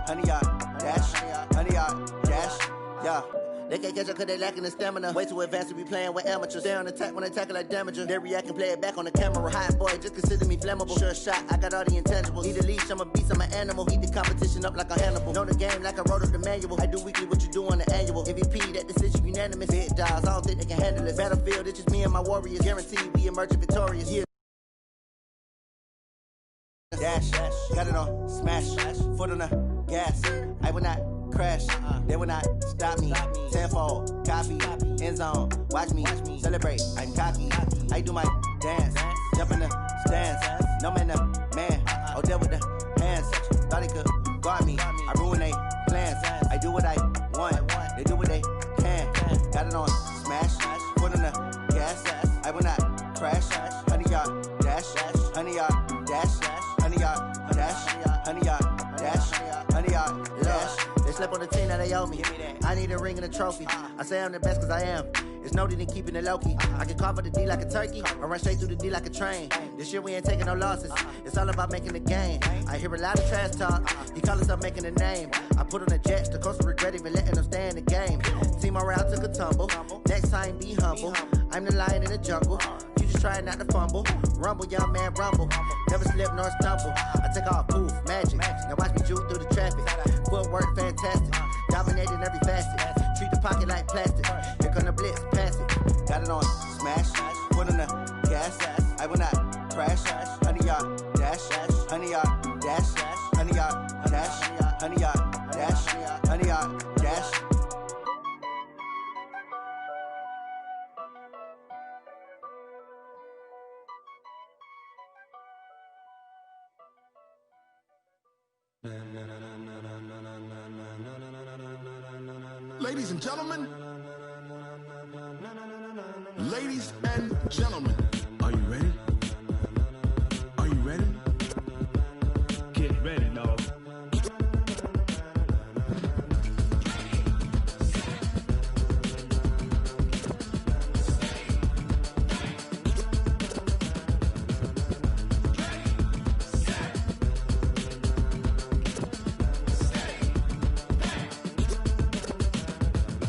100 yard dash, 100 yard dash, yeah. They can't catch up cause they lacking the stamina. Way too advanced to be playing with amateurs. Stay on attack when they tackle like damager. They react and play it back on the camera. Hot boy, just consider me flammable. Sure shot, I got all the intangibles. Need a leash, I'm a beast, I'm an animal. Heat the competition up like a Hannibal. Know the game like I wrote up the manual. I do weekly what you do on the annual. MVP, that decision unanimous. Big dials, I don't think they can handle it. Battlefield, it's just me and my warriors. Guaranteed we emerge victorious. Yeah. Dash, got it on, smash, foot on the gas. I will not crash, they will not stop me. Tenfold, copy, end zone, watch me celebrate. I'm cocky, I do my dance, jump in the stands. No man, the man, oh there with the hands. Thought he could guard me, I ruin they plans. I do what I want, they do what they can. Got it on, smash, foot on the gas. I will not crash, 100 yard dash, 100 yard dash. 100 yard dash, 100 yard dash, 100 yard dash. They slept on the team that they owe me. I need a ring and a trophy. I say I'm the best cause I am. It's no need in keeping it low-key. I can carve for the D like a turkey, or run straight through the D like a train. This year we ain't taking no losses. It's all about making the game. I hear a lot of trash talk. He call himself making a name. I put on the Jets, the coach will regret even letting them stay in the game. Team morale took a tumble. Next time be humble. I'm the lion in the jungle. You just trying not to fumble. Rumble, young man, rumble. Never slip nor stumble. I take off, poof, magic. Now watch me juke through the traffic. Footwork fantastic. Dominating every facet. Treat the pocket like plastic. Here come the blitz, pass it. Got it on, smash. Foot on the gas. I will not crash. 100 yard dash. 100 yard dash. 100 yard dash. 100 yard dash. 100 yard dash. Ladies and gentlemen, ladies and gentlemen, are you ready? Are you ready? Get ready, dog.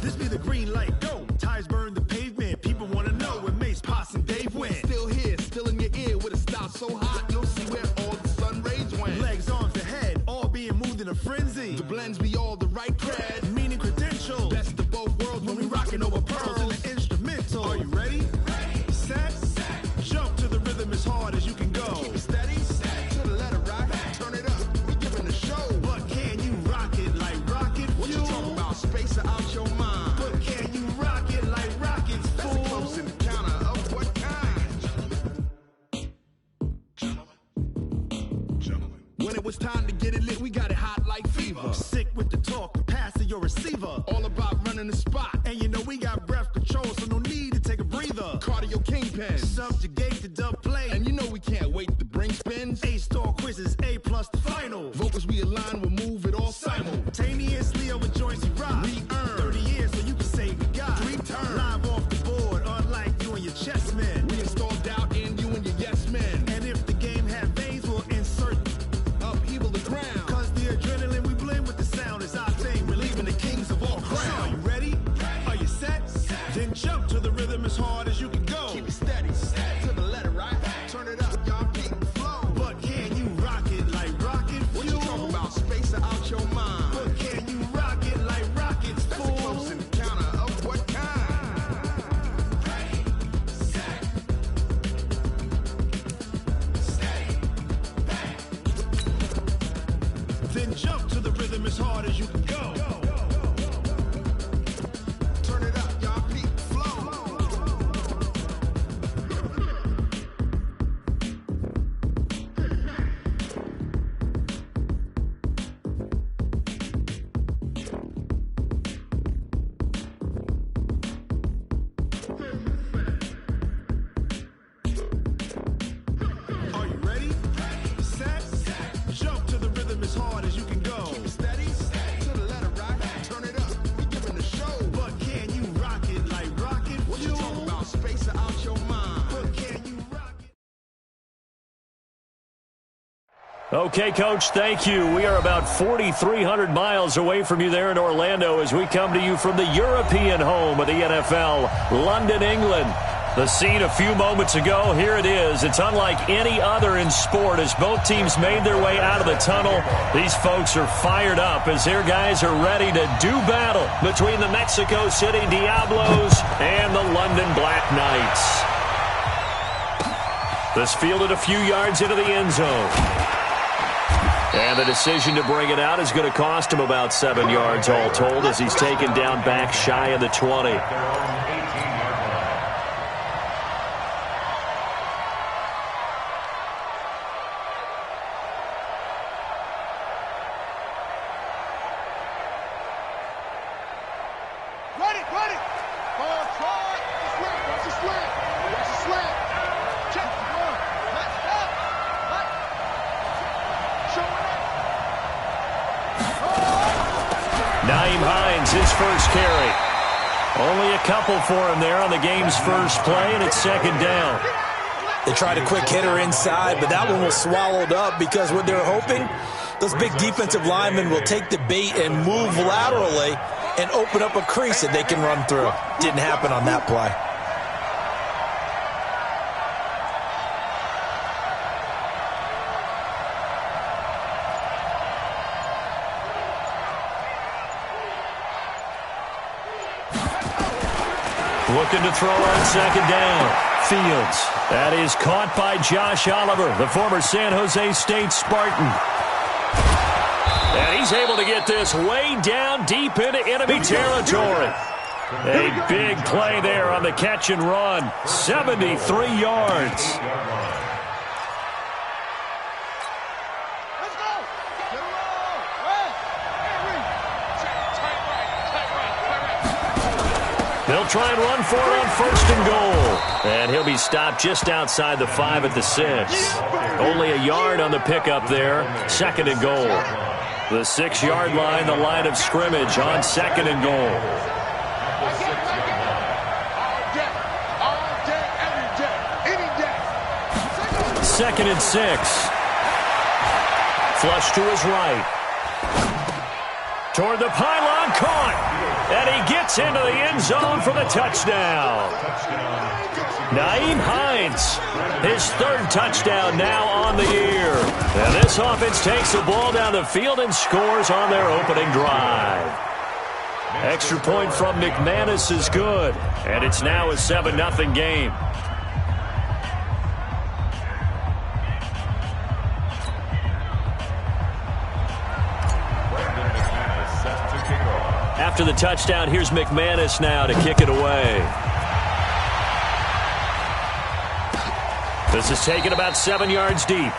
This be the green light, go. Tires burn the pavement. People want to know where Mace, Poss, and Dave went. Still here, still in your ear with a style so hot, you'll see where all the sun rays went. Legs, arms, the head, all being moved in a frenzy. The blends be all the right cred, Meaning credentials. best of both worlds when we rockin' over pearls. in the instrumental. Are you ready? Set. Jump to the rhythm as hard as you can go. Keep it steady, to the letter right, turn it up, we giving the show. But can you rock it like rocket What fuel? you talking about, space or out your mind? But can you rock it like rockets, That's fool? a close encounter of what kind? Gentlemen. When it was time to get it lit, we got it hot like fever. Sick with the talk, the pass to your receiver. All about running the spot, And you know we got breath control, so no need to take a breather. cardio kingpin. Subjugate the dub play. And you know we can't wait to bring spins. A-star quizzes, A+ the final. Vocals we align, we'll move it all Simultaneously over joints we rock. We earn 30 years so you can say we got 3 turns. Live off the board, unlike you and your chess men. We install doubt in you and your yes men. And if the game had veins, we'll insert. Upheaval the ground. Cause the adrenaline we blend with the sound is our thing. Relieving the kings of all crowns. So are you ready? Are you set? Then jump to the rhythm as hard as you can go. Keep it steady, to the letter right. Turn it up, y'all keep the flow. But can you rock it like rocket What you fuel? talking about, space or out your mind? But can you rock it like rockets, That's a fool? close encounter of what kind? Then jump to the rhythm as hard as you can go. Turn it up, y'all keep the flow. Are you ready? Set. Jump to the rhythm as hard as you can go. Steady, to the letter right. Okay, Coach, thank you. We are about 4,300 miles away from you there in Orlando as we come to you from the European home of the NFL, London, England. The scene a few moments ago, here it is. It's unlike any other in sport as both teams made their way out of the tunnel. These folks are fired up as their guys are ready to do battle between the Mexico City Diablos and the London Black Knights. This fielded a few yards into the end zone. And the decision to bring it out is going to cost him about 7 yards all told as he's taken down back shy of the 20. His first carry. Only a couple for him there on the game's first play, and it's second down. They tried a quick hitter inside, but that one was swallowed up because what they're hoping, those big defensive linemen will take the bait and move laterally and open up a crease that they can run through. Didn't happen on that play. Looking to throw on second down. Fields. That is caught by Josh Oliver, the former San Jose State Spartan. And he's able to get this way down deep into enemy territory. A big play there on the catch and run. 73 yards. They'll try and run for it on first and goal. And he'll be stopped just outside the 5 at the 6. Only a yard on the pickup there. Second and goal. The 6-yard line, the line of scrimmage on second and goal. Second and 6. Flush to his right. Toward the pylon, caught. And he gets into the end zone for the touchdown. Nyheim Hines, his third touchdown now on the year. And this offense takes the ball down the field and scores on their opening drive. Extra point from McManus is good. And it's now a 7-0 game. After the touchdown, here's McManus now to kick it away. This is taken about 7 yards deep.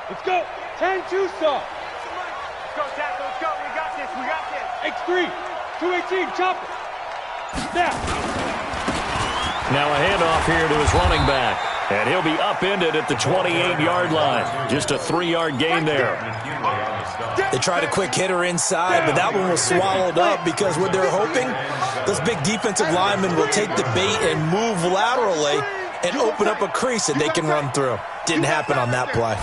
Let's go. 10-2 stop. Let's go, tackle. Let's go. We got this. We got this. X3. 218. Chop it. Snap. Now a handoff here to his running back. And he'll be upended at the 28-yard line. Just a 3-yard gain there. They tried a quick hitter inside, but that one was swallowed up because what they're hoping, those big defensive linemen will take the bait and move laterally and open up a crease that they can run through. Didn't happen on that play.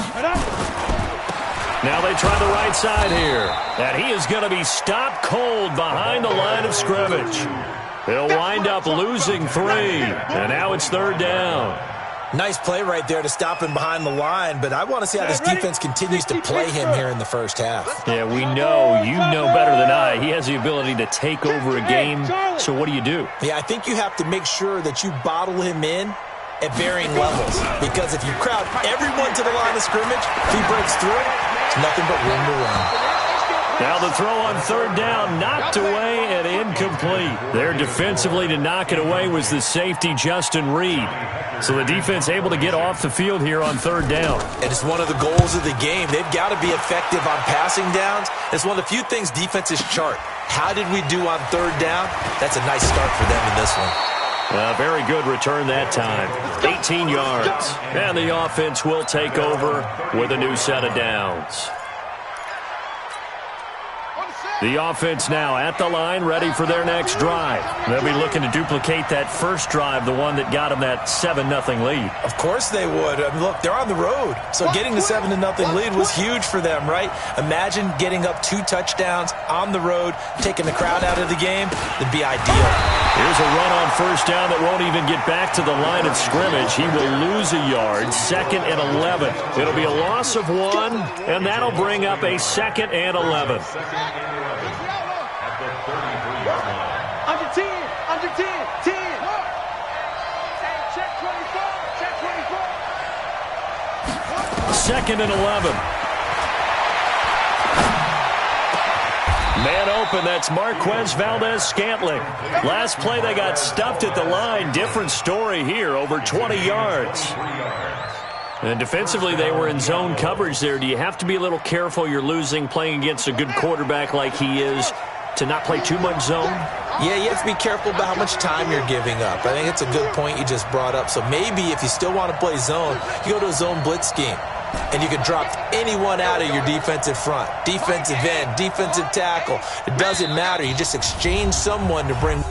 Now they try the right side here. And he is going to be stopped cold behind the line of scrimmage. They'll wind up losing 3. And now it's third down. Nice play right there to stop him behind the line, but I want to see how this defense continues to play him here in the first half. Yeah, we know. You know better than I. He has the ability to take over a game. So what do you do? Yeah, I think you have to make sure that you bottle him in at varying levels, because if you crowd everyone to the line of scrimmage, if he breaks through, it's nothing but room to run. Now the throw on third down, knocked away and incomplete. There defensively to knock it away was the safety, Justin Reed. So the defense able to get off the field here on third down. And it's one of the goals of the game. They've got to be effective on passing downs. It's one of the few things defenses chart. How did we do on third down? That's a nice start for them in this one. Very good return that time. 18 yards. And the offense will take over with a new set of downs. The offense now at the line, ready for their next drive. They'll be looking to duplicate that first drive, the one that got them that 7-0 lead. Of course they would. I mean, look, they're on the road. So getting the 7-0 lead was huge for them, right? Imagine getting up 2 touchdowns on the road, taking the crowd out of the game. It'd be ideal. Here's a run on first down that won't even get back to the line of scrimmage. He will lose a yard, 2nd and 11. It'll be a loss of 1, and that'll bring up a 2nd and 11. Under 10, 10. Check 24, check 24. 2nd and 11. Man open, that's Marquez Valdez-Scantling. Last play, they got stuffed at the line. Different story here, over 20 yards. And defensively, they were in zone coverage there. Do you have to be a little careful? You're losing, playing against a good quarterback like he is, to not play too much zone? Yeah, you have to be careful about how much time you're giving up. I think it's a good point you just brought up. So maybe if you still want to play zone, you go to a zone blitz scheme. And you can drop anyone out of your defensive front. Defensive end, defensive tackle. It doesn't matter. You just exchange someone to bring...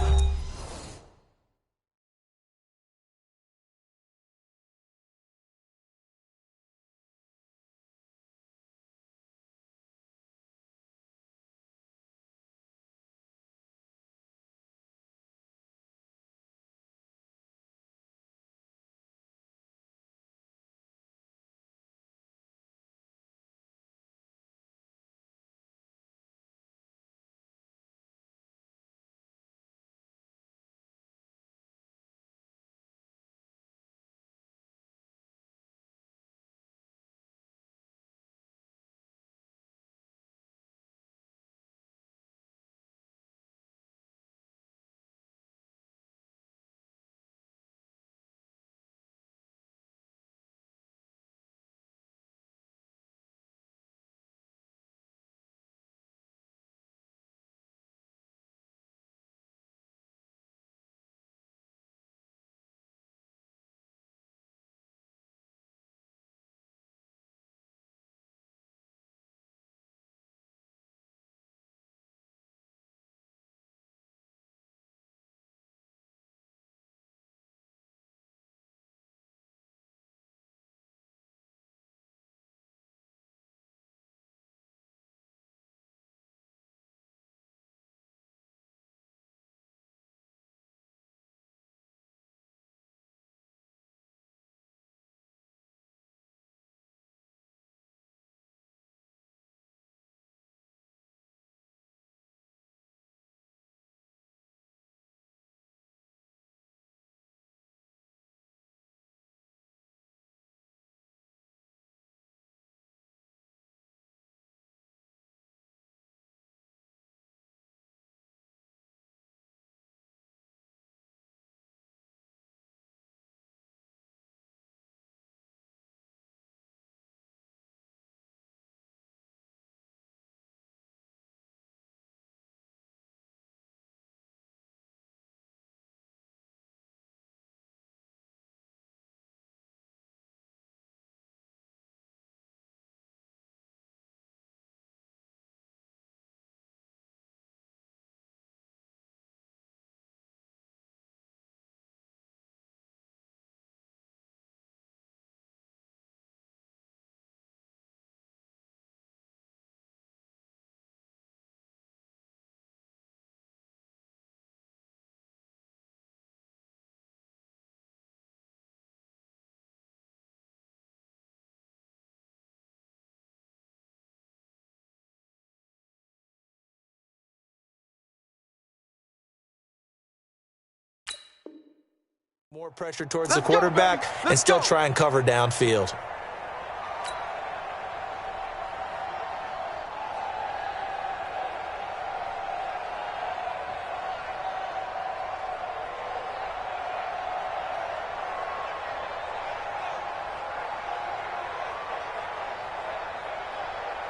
More pressure towards the quarterback and still try and cover downfield.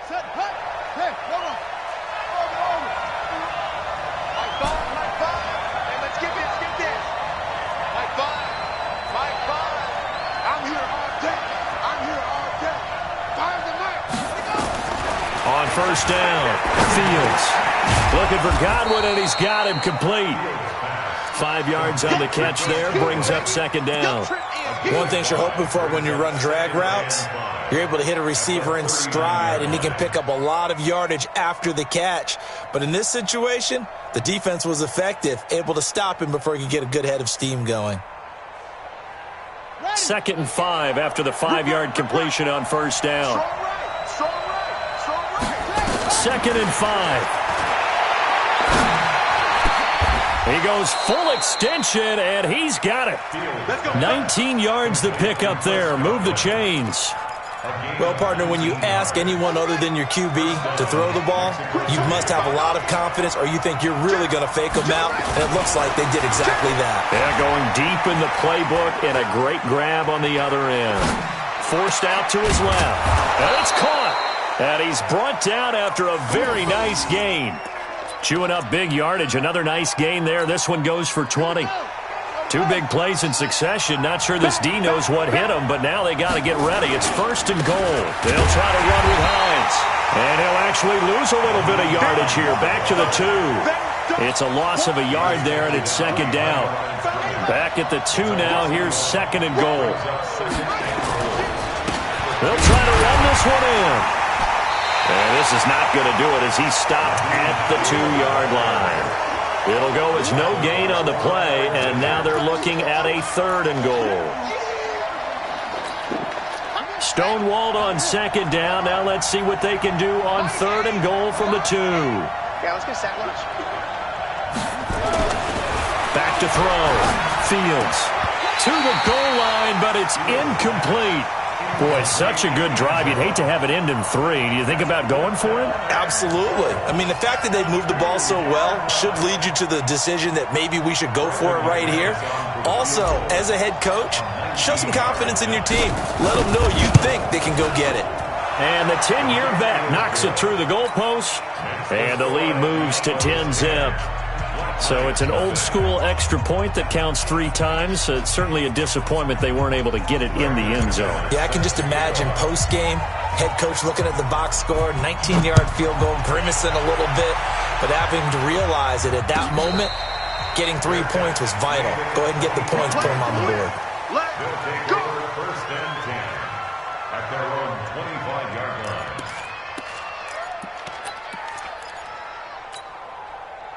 Set, hut. Hey, hold on. Over. Mike 5. Hey, let's get this. Mike 5. I'm here all day. Fire the mic. On first down, Fields looking for Godwin, and he's got him complete. 5 yards on the catch there, brings up second down. One thing you're hoping for when you run drag routes, you're able to hit a receiver in stride, and he can pick up a lot of yardage after the catch. But in this situation, the defense was effective, able to stop him before he could get a good head of steam going. 2nd and 5 after the 5-yard completion on first down. 2nd and 5. He goes full extension, and he's got it. 19 yards to pick up there. Move the chains. Well, partner, when you ask anyone other than your QB to throw the ball, you must have a lot of confidence, or you think you're really going to fake them out, and it looks like they did exactly that. Yeah, going deep in the playbook, and a great grab on the other end. Forced out to his left, and it's caught. And he's brought down after a very nice gain. Chewing up big yardage. Another nice gain there. This one goes for 20. 2 big plays in succession. Not sure this D knows what hit him, but now they got to get ready. It's 1st and goal. They'll try to run with Hines. And he'll actually lose a little bit of yardage here. Back to the 2. It's a loss of a yard there, and it's 2nd down. Back at the 2 now. Here's 2nd and goal. They'll try to run this one in. And this is not going to do it as he's stopped at the 2-yard line. It'll go as no gain on the play, and now they're looking at a 3rd and goal. Stonewalled on 2nd down. Now let's see what they can do on 3rd and goal from the 2. Yeah, let's get sack lunch. Back to throw. Fields to the goal line, but it's incomplete. Boy, such a good drive. You'd hate to have it end in 3. Do you think about going for it? Absolutely. I mean, the fact that they've moved the ball so well should lead you to the decision that maybe we should go for it right here. Also, as a head coach, show some confidence in your team. Let them know you think they can go get it. And the 10-year vet knocks it through the goalpost, and the lead moves to 10-zip. So it's an old-school extra point that counts 3 times. It's certainly a disappointment they weren't able to get it in the end zone. Yeah, I can just imagine post-game, head coach looking at the box score, 19-yard field goal, grimacing a little bit, but having to realize that at that moment, getting 3 points was vital. Go ahead and get the points, put them on the board. Let's go. 1st and 10 at their own 25-yard line.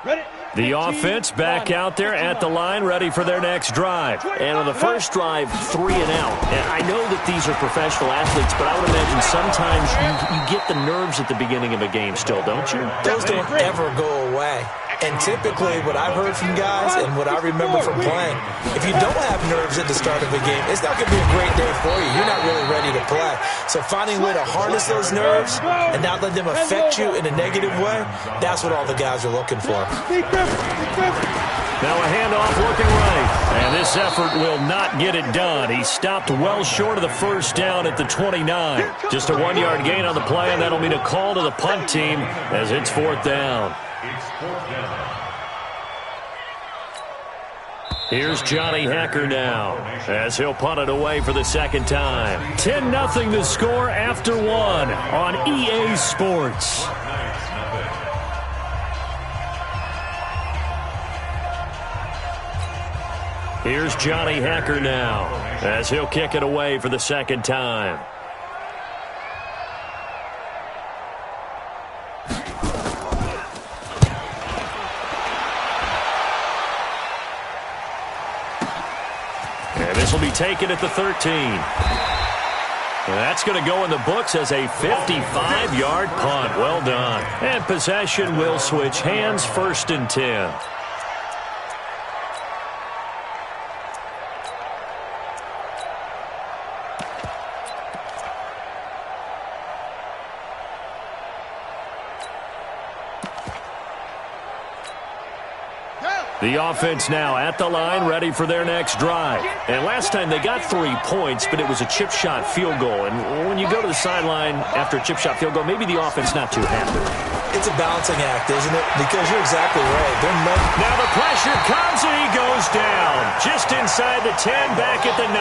Ready? The offense back out there at the line, ready for their next drive. And on the first drive, 3 and out. And I know that these are professional athletes, but I would imagine sometimes you get the nerves at the beginning of a game still, don't you? Those don't ever go away. And typically what I've heard from guys and what I remember from playing, if you don't have nerves at the start of a game, it's not going to be a great day for you. You're not really ready to play. So finding a way to harness those nerves and not let them affect you in a negative way, that's what all the guys are looking for. Now a handoff looking right. And this effort will not get it done. He stopped well short of the first down at the 29. Just a 1-yard gain on the play, and that'll mean a call to the punt team as it's 4th down. It's 4th down. Here's Johnny Hacker now as he'll punt it away for the 2nd time. 10-0 the score after 1 on EA Sports. Here's Johnny Hacker now as he'll kick it away for the 2nd time. And this will be taken at the 13. And that's going to go in the books as a 55-yard punt. Well done. And possession will switch hands, 1st and 10. The The offense now at the line, ready for their next drive. And last time they got 3 points, but it was a chip shot field goal. And when you go to the sideline after a chip shot field goal, maybe the offense not too happy. It's a balancing act, isn't it? Because you're exactly right. Now the pressure comes and he goes down. Just inside the 10, back at the 9.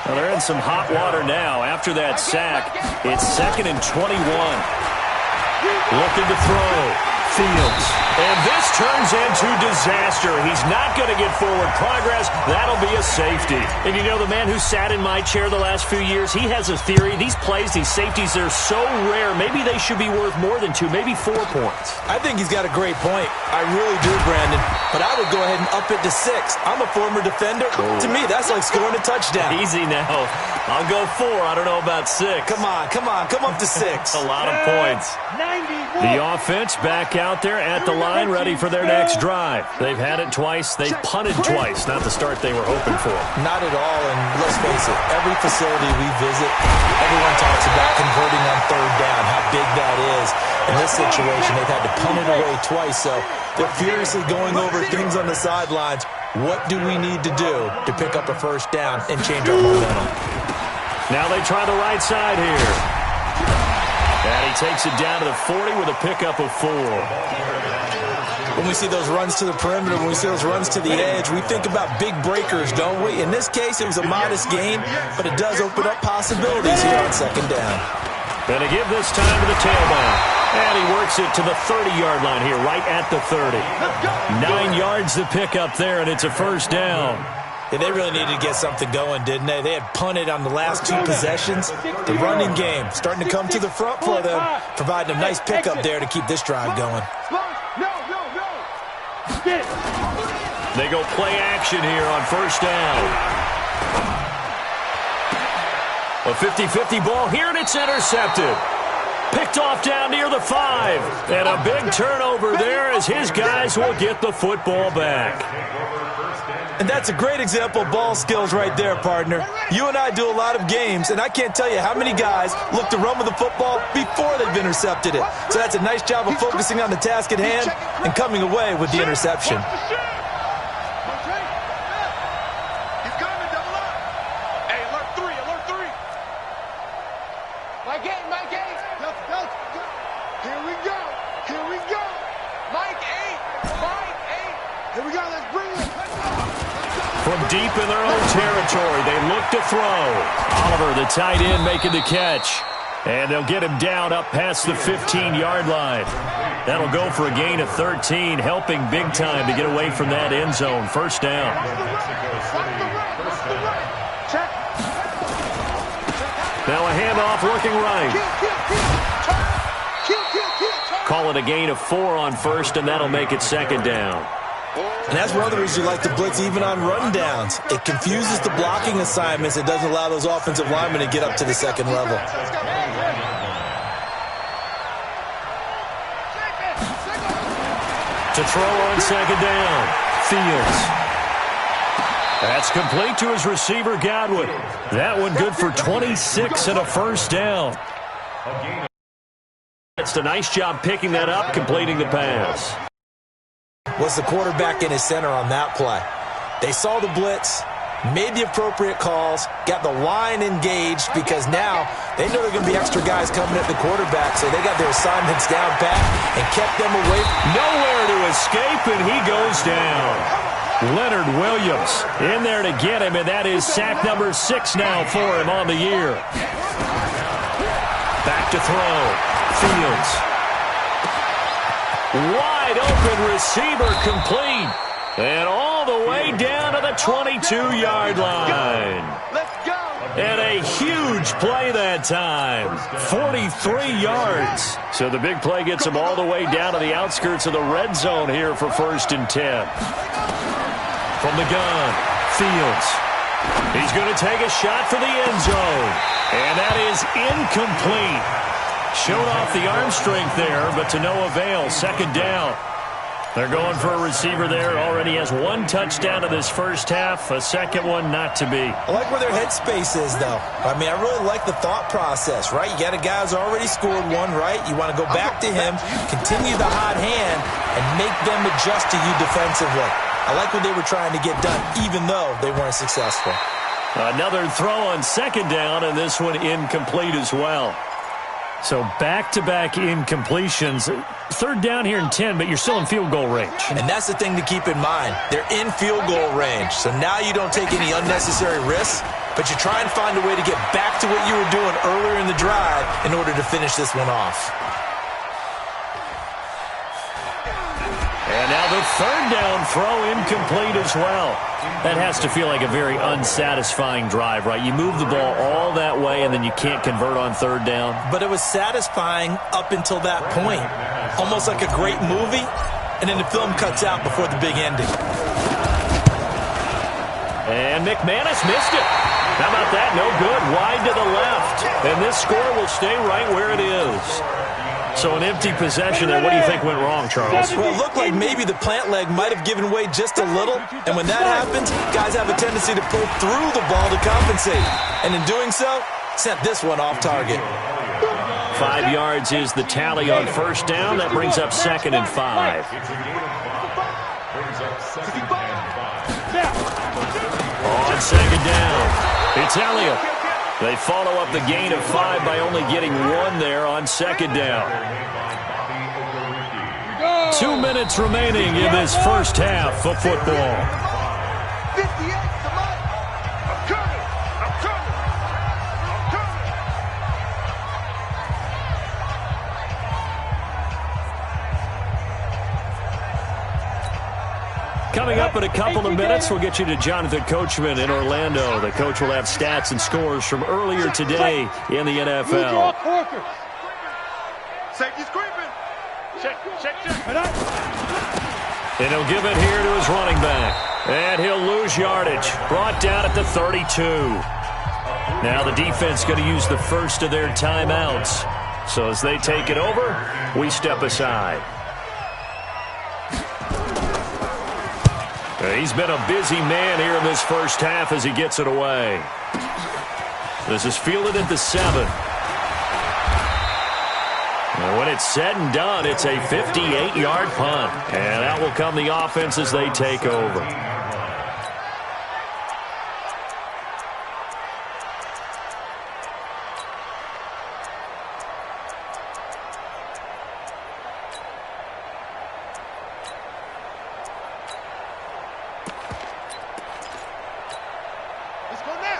Well, they're in some hot water now. After that sack, it's 2nd and 21. Looking to throw. Fields. And this turns into disaster. He's not going to get forward progress. That'll be a safety. And you know, the man who sat in my chair the last few years, he has a theory. These plays, these safeties, they're so rare. Maybe they should be worth more than 2, maybe 4 points. I think he's got a great point. I really do, Brandon. But I would go ahead and up it to 6. I'm a former defender. To me, that's like scoring a touchdown. Easy now. I'll go 4. I don't know about 6. Come on. Come up to 6. A lot of points. The offense back out there at the line, ready for their next drive. They've had it twice. They've punted twice. Not the start they were hoping for. Not at all, and let's face it, every facility we visit, everyone talks about converting on 3rd down, how big that is. In this situation, they've had to punt it away twice, so they're furiously going over things on the sidelines. What do we need to do to pick up a 1st down and change our momentum? Now they try the right side here. And he takes it down to the 40 with a pickup of 4. When we see those runs to the perimeter, when we see those runs to the edge, we think about big breakers, don't we? In this case, it was a modest gain, but it does open up possibilities here on 2nd down. Going to give this time to the tailback. And he works it to the 30-yard line here, right at the 30. 9 yards to pick up there, and it's a 1st down. Yeah, they really needed to get something going, didn't they? They had punted on the last 2 possessions. The running game starting to come to the front for them, providing a nice pickup there to keep this drive going. They go play action here on 1st down. A 50-50 ball here, and it's intercepted. Picked off down near the 5. And a big turnover there as his guys will get the football back. And that's a great example of ball skills right there, partner. You and I do a lot of games, and I can't tell you how many guys look to run with the football before they've intercepted it. So that's a nice job of focusing on the task at hand and coming away with the interception. He's coming, double up. Hey, alert 3. Mike 8. Here we go. Mike 8. Here we go, let's bring it. From deep in their own territory, they look to throw. Oliver, the tight end, making the catch. And they'll get him down up past the 15-yard line. That'll go for a gain of 13, helping big time to get away from that end zone. 1st down. Now a handoff looking right. Call it a gain of 4 on 1st, and that'll make it 2nd down. And that's one of the reasons you like to blitz even on rundowns. It confuses the blocking assignments. It doesn't allow those offensive linemen to get up to the 2nd level. To throw on 2nd down. Fields. That's complete to his receiver, Godwin. That one good for 26 and a 1st down. It's a nice job picking that up, completing the pass. Was the quarterback in his center on that play. They saw the blitz, made the appropriate calls, got the line engaged because now they know there are going to be extra guys coming at the quarterback, so they got their assignments down pat and kept them away. Nowhere to escape, and he goes down. Leonard Williams in there to get him, and that is sack number 6 now for him on the year. Back to throw. Fields. Wide open receiver complete. And all the way down to the 22-yard line. Let's go. And a huge play that time. 43 yards. So the big play gets him all the way down to the outskirts of the red zone here for 1st and 10. From the gun, Fields. He's going to take a shot for the end zone. And that is incomplete. Showed off the arm strength there, but to no avail. 2nd down. They're going for a receiver there. Already has one touchdown in this first half. A second one not to be. I like where their headspace is, though. I mean, I really like the thought process, right? You got a guy who's already scored one, right? You want to go back to him, continue the hot hand, and make them adjust to you defensively. I like what they were trying to get done, even though they weren't successful. Another throw on second down, and this one incomplete as well. So back-to-back incompletions. Third down here in 10, but you're still in field goal range. And that's the thing to keep in mind. They're in field goal range. So now you don't take any unnecessary risks, but you try and find a way to get back to what you were doing earlier in the drive in order to finish this one off. And now the third down throw incomplete as well. That has to feel like a very unsatisfying drive, right? You move the ball all that way, and then you can't convert on third down. But it was satisfying up until that point. Almost like a great movie, and then the film cuts out before the big ending. And McManus missed it. How about that? No good. Wide to the left. And this score will stay right where it is. So an empty possession there. What do you think went wrong, Charles? Well, it looked like maybe the plant leg might have given way just a little. And when that happens, guys have a tendency to pull through the ball to compensate. And in doing so, sent this one off target. 5 yards is the tally on first down. That brings up 2nd and 5. On second down, it's Elliott. They follow up the gain of 5 by only getting 1 there on second down. 2 minutes remaining in this first half of football. Coming up in a couple of minutes, we'll get you to Jonathan Coachman in Orlando. The coach will have stats and scores from earlier today in the NFL. Safety's creeping. Check. And he'll give it here to his running back. And he'll lose yardage. Brought down at the 32. Now the defense going to use the first of their timeouts. So as they take it over, we step aside. He's been a busy man here in this first half as he gets it away. This is fielded at the 7. And when it's said and done, it's a 58-yard punt. And out will come the offense as they take over.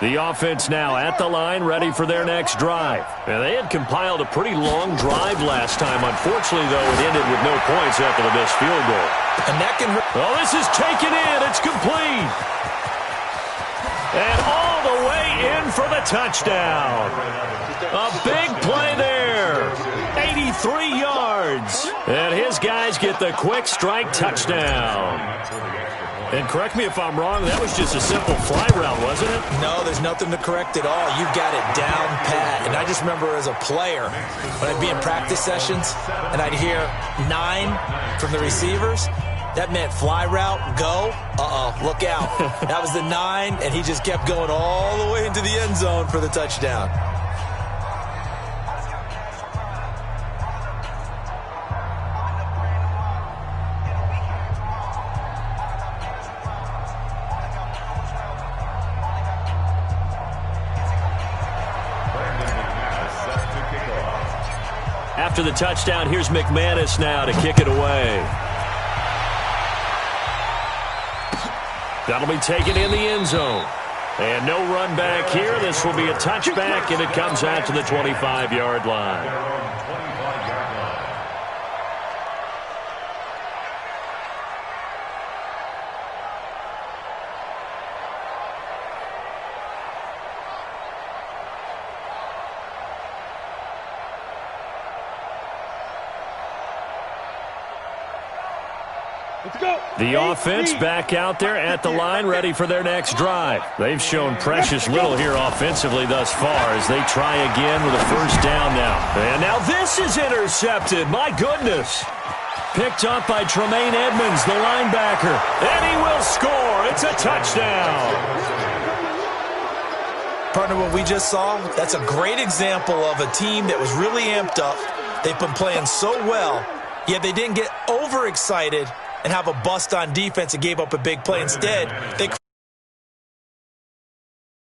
The offense now at the line, ready for their next drive. And they had compiled a pretty long drive last time. Unfortunately, though, it ended with no points after the missed field goal. And that can hurt. Oh, this is taken in. It's complete. And all the way in for the touchdown. A big play there. 83 yards. And his guys get the quick strike touchdown. And correct me if I'm wrong, that was just a simple fly route, wasn't it? No, there's nothing to correct at all. You've got it down pat. And I just remember as a player, when I'd be in practice sessions, and I'd hear 9 from the receivers, that meant fly route, go, look out. That was the 9, and he just kept going all the way into the end zone for the touchdown. After the touchdown, here's McManus now to kick it away. That'll be taken in the end zone. And no run back here. This will be a touchback, and it comes out to the 25-yard line. The offense back out there at the line, ready for their next drive. They've shown precious little here offensively thus far as they try again with a first down now. And now this is intercepted. My goodness. Picked up by Tremaine Edmonds, the linebacker. And he will score. It's a touchdown. Partner, what we just saw, that's a great example of a team that was really amped up. They've been playing so well, yet they didn't get overexcited and have a bust on defense and gave up a big play. Instead, they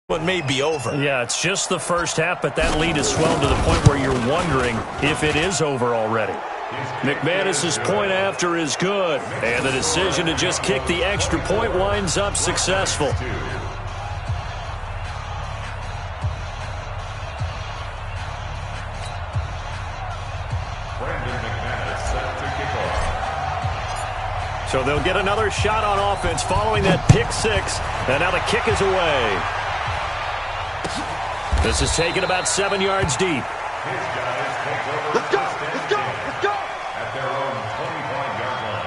what may be over. Yeah, it's just the first half, but that lead has swelled to the point where you're wondering if it is over already. McManus's point after is good, and the decision to just kick the extra point winds up successful. So they'll get another shot on offense following that pick six, and now the kick is away. This is taken about 7 yards deep. Let's go! Let's go! Let's go! At their own 25-yard line.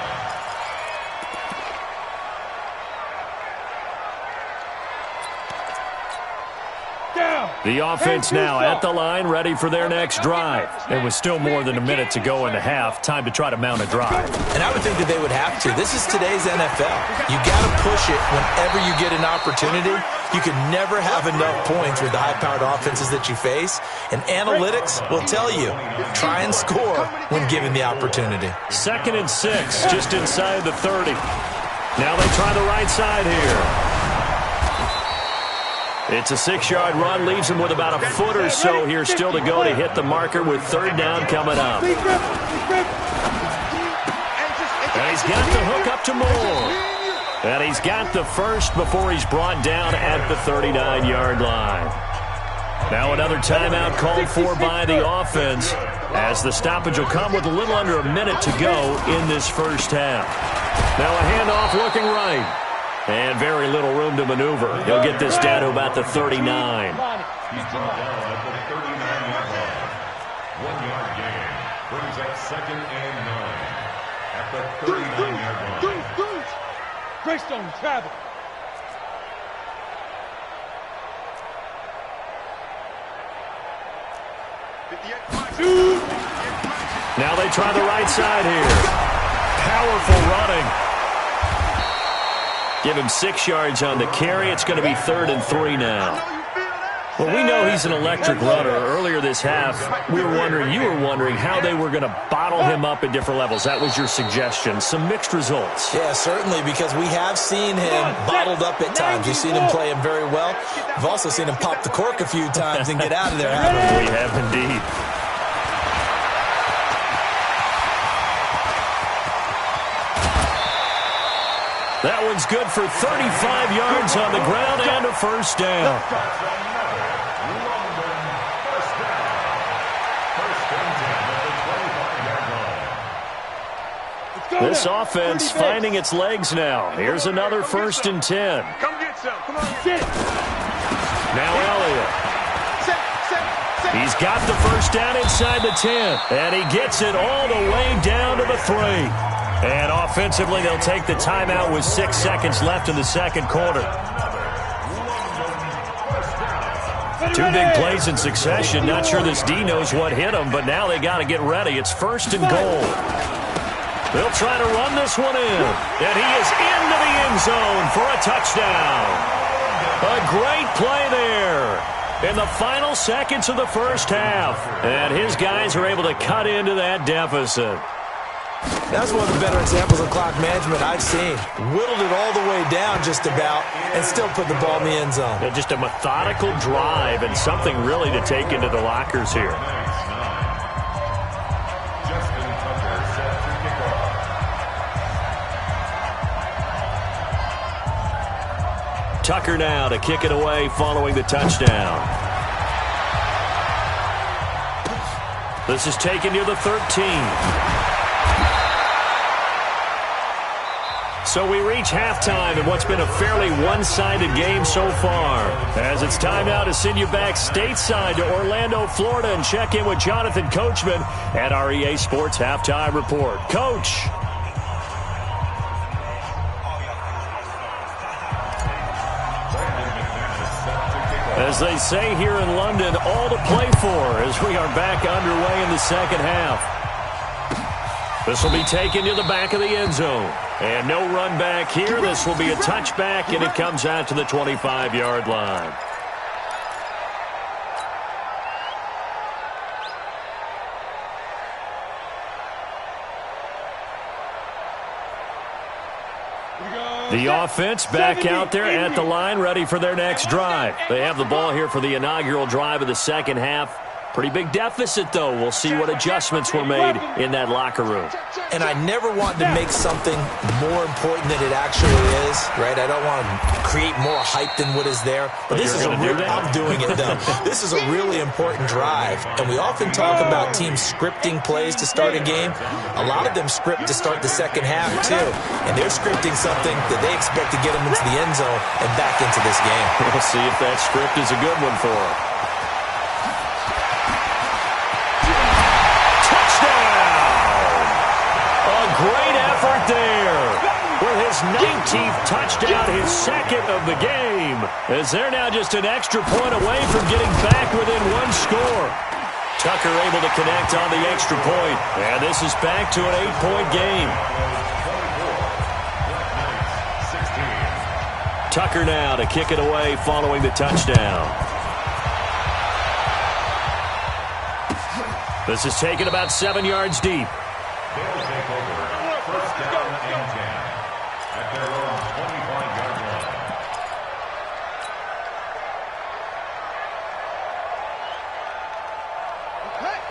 The offense now at the line, ready for their next drive. It was still more than a minute to go in the half. Time to try to mount a drive. And I would think that they would have to. This is today's NFL. You got to push it whenever you get an opportunity. You can never have enough points with the high-powered offenses that you face. And analytics will tell you, try and score when given the opportunity. 2nd and 6, just inside the 30. Now they try the right side here. It's a 6-yard run, leaves him with about a foot or so here still to go to hit the marker with 3rd down coming up. And he's got the hook up to Moore. And he's got the first before he's brought down at the 39-yard line. Now another timeout called for by the offense as the stoppage will come with a little under a minute to go in this first half. Now a handoff looking right. And very little room to maneuver. He'll get this down to about the 39. He's brought down at the 39-yard line. 1-yard gain. Brings up 2nd and 9. At the 39-yard line. Greystone, travel. Now they try the right side here. Powerful running. Give him 6 yards on the carry. It's going to be 3rd and 3 now. Well, we know he's an electric runner. Earlier this half, you were wondering how they were going to bottle him up at different levels. That was your suggestion. Some mixed results. Yeah, certainly, because we have seen him bottled up at times. We've seen him play him very well. We've also seen him pop the cork a few times and get out of there, haven't we? We have indeed. That one's good for 35 yards on the ground and a first down. This offense finding its legs now. Here's another 1st and 10. Come get some. Come on. Sit. Now Elliott. He's got the first down inside the 10. And he gets it all the way down to the 3. And offensively, they'll take the timeout with 6 seconds left in the second quarter. 2 big plays in succession. Not sure this D knows what hit him, but now they got to get ready. It's 1st and goal. They'll try to run this one in. And he is into the end zone for a touchdown. A great play there in the final seconds of the first half. And his guys are able to cut into that deficit. That's one of the better examples of clock management I've seen. Whittled it all the way down just about and still put the ball in the end zone. Yeah, just a methodical drive and something really to take into the lockers here. Tucker now to kick it away following the touchdown. This is taken near the 13. So we reach halftime in what's been a fairly one-sided game so far. As it's time now to send you back stateside to Orlando, Florida, and check in with Jonathan Coachman at our EA Sports Halftime Report. Coach. As they say here in London, all to play for as we are back underway in the second half. This will be taken to the back of the end zone. And no run back here. This will be a touchback, and it comes out to the 25-yard line. The offense back out there at the line, ready for their next drive. They have the ball here for the inaugural drive of the second half. Pretty big deficit, though. We'll see what adjustments were made in that locker room. And I never want to make something more important than it actually is, right? I don't want to create more hype than what is there. But this is I'm doing it, though. This is a really important drive. And we often talk about teams scripting plays to start a game. A lot of them script to start the second half, too. And they're scripting something that they expect to get them into the end zone and back into this game. We'll see if that script is a good one for them. Great effort there with his 19th touchdown, his second of the game, as they're now just an extra point away from getting back within one score. Tucker able to connect on the extra point, and this is back to an 8-point game. Tucker now to kick it away following the touchdown. This is taken about 7 yards deep. They'll take over. First down and 10 at their own 25-yard line.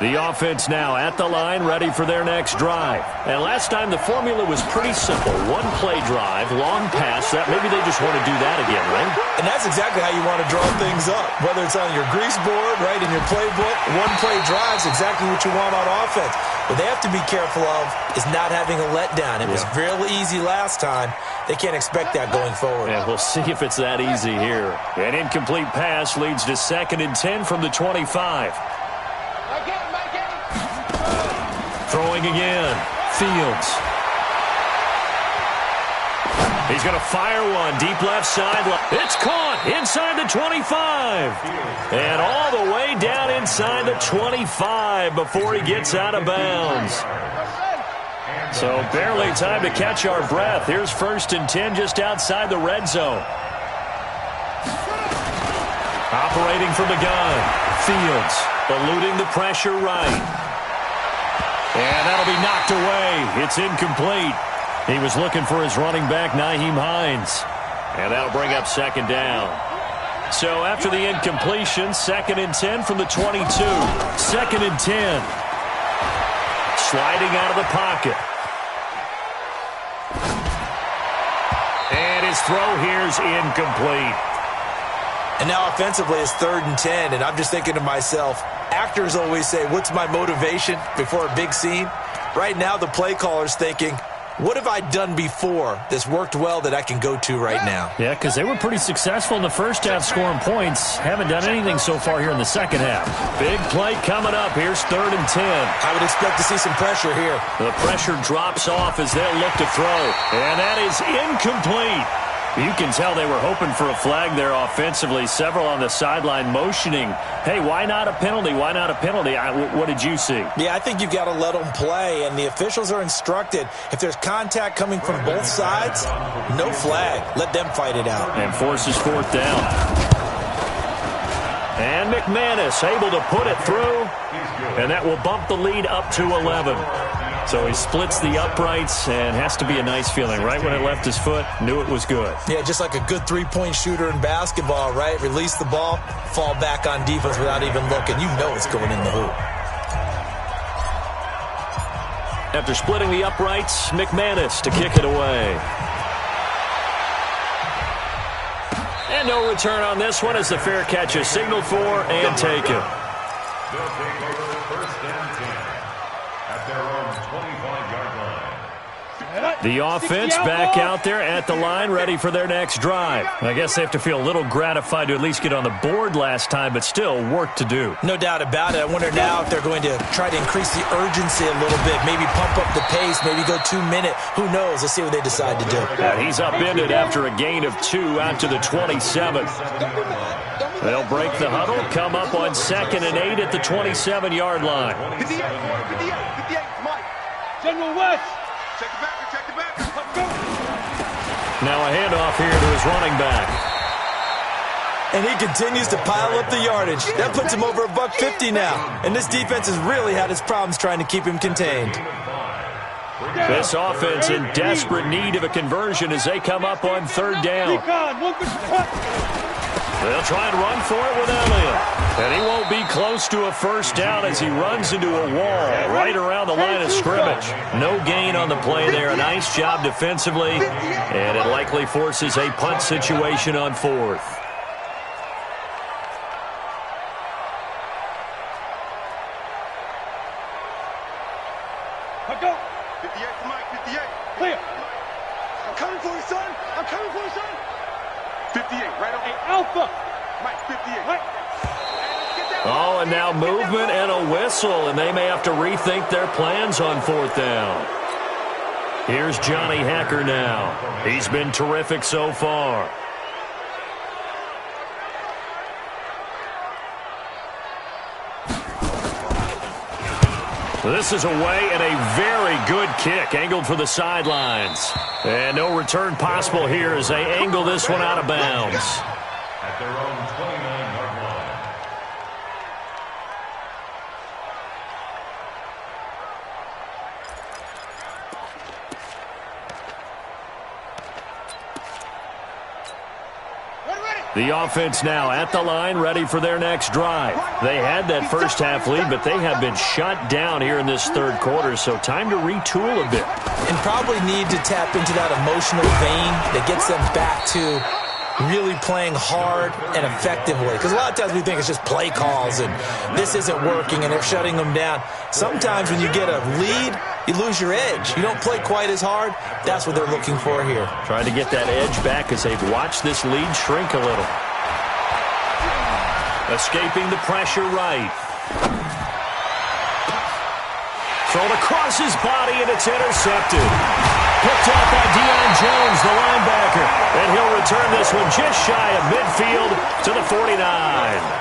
The offense now at the line, ready for their next drive. And last time the formula was pretty simple. One play drive, long pass. That maybe they just want to do that again, right? And that's exactly how you want to draw things up. Whether it's on your grease board, right, in your playbook, one play drive is exactly what you want on offense. What they have to be careful of is not having a letdown. It was real easy last time. They can't expect that going forward. And we'll see if it's that easy here. An incomplete pass leads to 2nd and 10 from the 25. Throwing again. Fields. He's going to fire one deep left side. It's caught inside the 25. And all the way down inside the 25 before he gets out of bounds. So barely time to catch our breath. Here's 1st and 10 just outside the red zone. Operating from the gun. Fields eluding the pressure right. And that'll be knocked away. It's incomplete. He was looking for his running back, Nyheim Hines. And that'll bring up 2nd down. So after the incompletion, 2nd and 10 from the 22. 2nd and 10. Sliding out of the pocket. And his throw here's incomplete. And now offensively it's 3rd and 10, and I'm just thinking to myself, actors always say, what's my motivation before a big scene? Right now the play caller's thinking, what have I done before that's worked well that I can go to right now? Yeah, because they were pretty successful in the first half scoring points. Haven't done anything so far here in the second half. Big play coming up. Here's 3rd and 10. I would expect to see some pressure here. The pressure drops off as they'll look to throw. And that is incomplete. You can tell they were hoping for a flag there offensively. Several on the sideline motioning, hey, why not a penalty? Why not a penalty? What did you see? Yeah, I think you've got to let them play, and the officials are instructed. If there's contact coming from both sides, no flag. Let them fight it out. And forces 4th down. And McManus able to put it through, and that will bump the lead up to 11. So he splits the uprights, and has to be a nice feeling. Right when it left his foot, knew it was good. Yeah, just like a good three-point shooter in basketball, right? Release the ball, fall back on defense without even looking. You know it's going in the hoop. After splitting the uprights, McManus to kick it away. And no return on this one as the fair catch is signaled for and taken. They'll take over 1st and 10 at their own 25-yard line. The offense back out there at the line, ready for their next drive. I guess they have to feel a little gratified to at least get on the board last time, but still work to do. No doubt about it. I wonder now if they're going to try to increase the urgency a little bit, maybe pump up the pace, maybe go 2 minute. Who knows? Let's see what they decide to do. And he's upended after a gain of 2 out to the 27. They'll break the huddle, come up on 2nd and 8 at the 27-yard line. General West. Check the backer, check the backer. Let's go. Now a handoff here to his running back. And he continues to pile up the yardage. That puts him over $150 now. And this defense has really had its problems trying to keep him contained. This offense in desperate need of a conversion as they come up on third down. They'll try and run for it with Elliott. And he won't be close to a first down as he runs into a wall right around the line of scrimmage. No gain on the play there. A nice job defensively. And it likely forces a punt situation on fourth. Go. 58 for Mike, 58. Clear. I'm coming for you, son. I'm coming for you, son. 58, right on. Hey, Alpha. Mike, 58. Mike. Oh, and now movement and a whistle, and they may have to rethink their plans on fourth down. Here's Johnny Hacker now. He's been terrific so far. This is away and a very good kick, angled for the sidelines. And no return possible here as they angle this one out of bounds. At their own 29-yard line. The offense now at the line, ready for their next drive. They had that first half lead, but they have been shut down here in this third quarter, so time to retool a bit. And probably need to tap into that emotional vein that gets them back to really playing hard and effectively. Because a lot of times we think it's just play calls and this isn't working and they're shutting them down. Sometimes when you get a lead, you lose your edge. You don't play quite as hard. That's what they're looking for here. Trying to get that edge back as they've watched this lead shrink a little. Escaping the pressure right. Thrown across his body and it's intercepted. Picked off by Deion Jones, the linebacker. And he'll return this one just shy of midfield to the 49.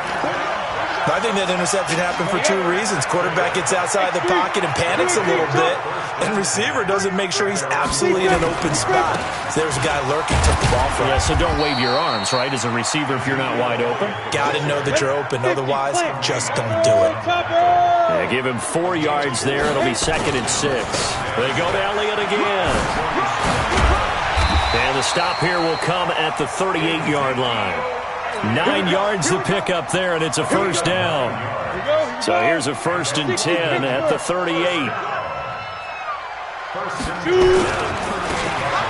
I think that interception happened for two reasons. Quarterback gets outside the pocket and panics a little bit. And receiver doesn't make sure he's absolutely in an open spot. So there's a guy lurking, took the ball from him. Yeah, so don't wave your arms, right, as a receiver if you're not wide open. Got to know that you're open. Otherwise, just don't do it. Yeah, give him 4 yards there. It'll be 2nd and 6. They go to Elliott again. And the stop here will come at the 38-yard line. 9 yards to pick up there, and it's a first down. So here's a 1st and 10 at the 38.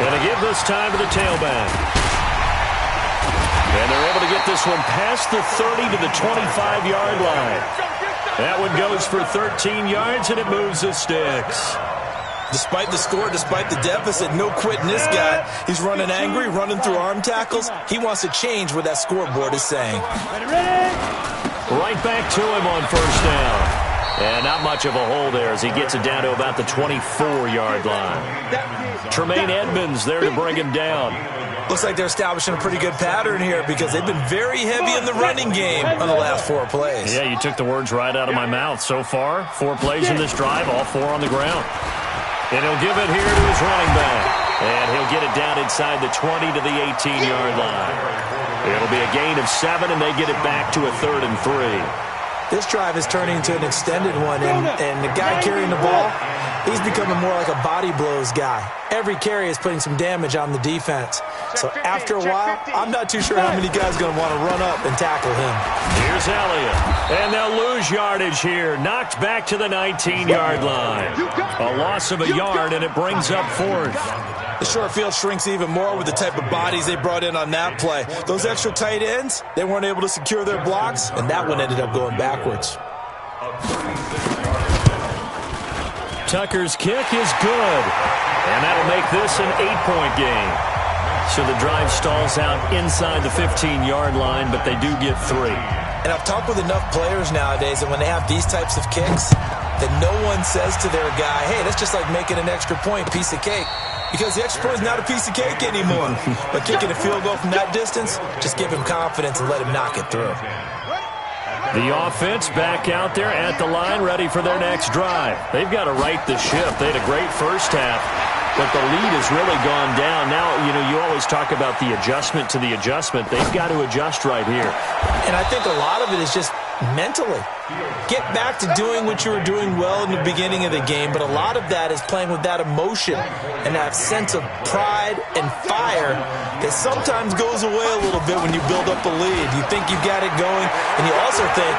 And they give this time to the tailback. And they're able to get this one past the 30 to the 25-yard line. That one goes for 13 yards, and it moves the sticks. Despite the score, despite the deficit, no quitting this guy. He's running angry, running through arm tackles. He wants to change what that scoreboard is saying. Right back to him on first down. And not much of a hole there as he gets it down to about the 24-yard line. Tremaine Edmonds there to bring him down. Looks like they're establishing a pretty good pattern here because they've been very heavy in the running game on the last 4 plays. Yeah, you took the words right out of my mouth. So far, 4 plays in this drive, all 4 on the ground. And he'll give it here to his running back. And he'll get it down inside the 20 to the 18-yard line. It'll be a gain of 7, and they get it back to a 3rd and 3. This drive is turning into an extended one, and the guy carrying the ball, he's becoming more like a body blows guy. Every carry is putting some damage on the defense. So after a while, I'm not too sure how many guys are going to want to run up and tackle him. Here's Elliott. And they'll lose yardage here. Knocked back to the 19-yard line. A loss of a yard, and it brings up 4th. The short field shrinks even more with the type of bodies they brought in on that play. Those extra tight ends, they weren't able to secure their blocks, and that one ended up going backwards. Tucker's kick is good. And that'll make this an 8-point game. So the drive stalls out inside the 15-yard line, but they do get 3. And I've talked with enough players nowadays that when they have these types of kicks, that no one says to their guy, hey, that's just like making an extra point, piece of cake. Because the extra point is not a piece of cake anymore. But kicking a field goal from that distance, just give him confidence and let him knock it through. The offense back out there at the line, ready for their next drive. They've got to right the ship. They had a great first half, but the lead has really gone down. Now, you always talk about the adjustment to the adjustment. They've got to adjust right here. And I think a lot of it is just mentally. Get back to doing what you were doing well in the beginning of the game, but a lot of that is playing with that emotion and that sense of pride and fire that sometimes goes away a little bit when you build up a lead. You think you've got it going, and you also think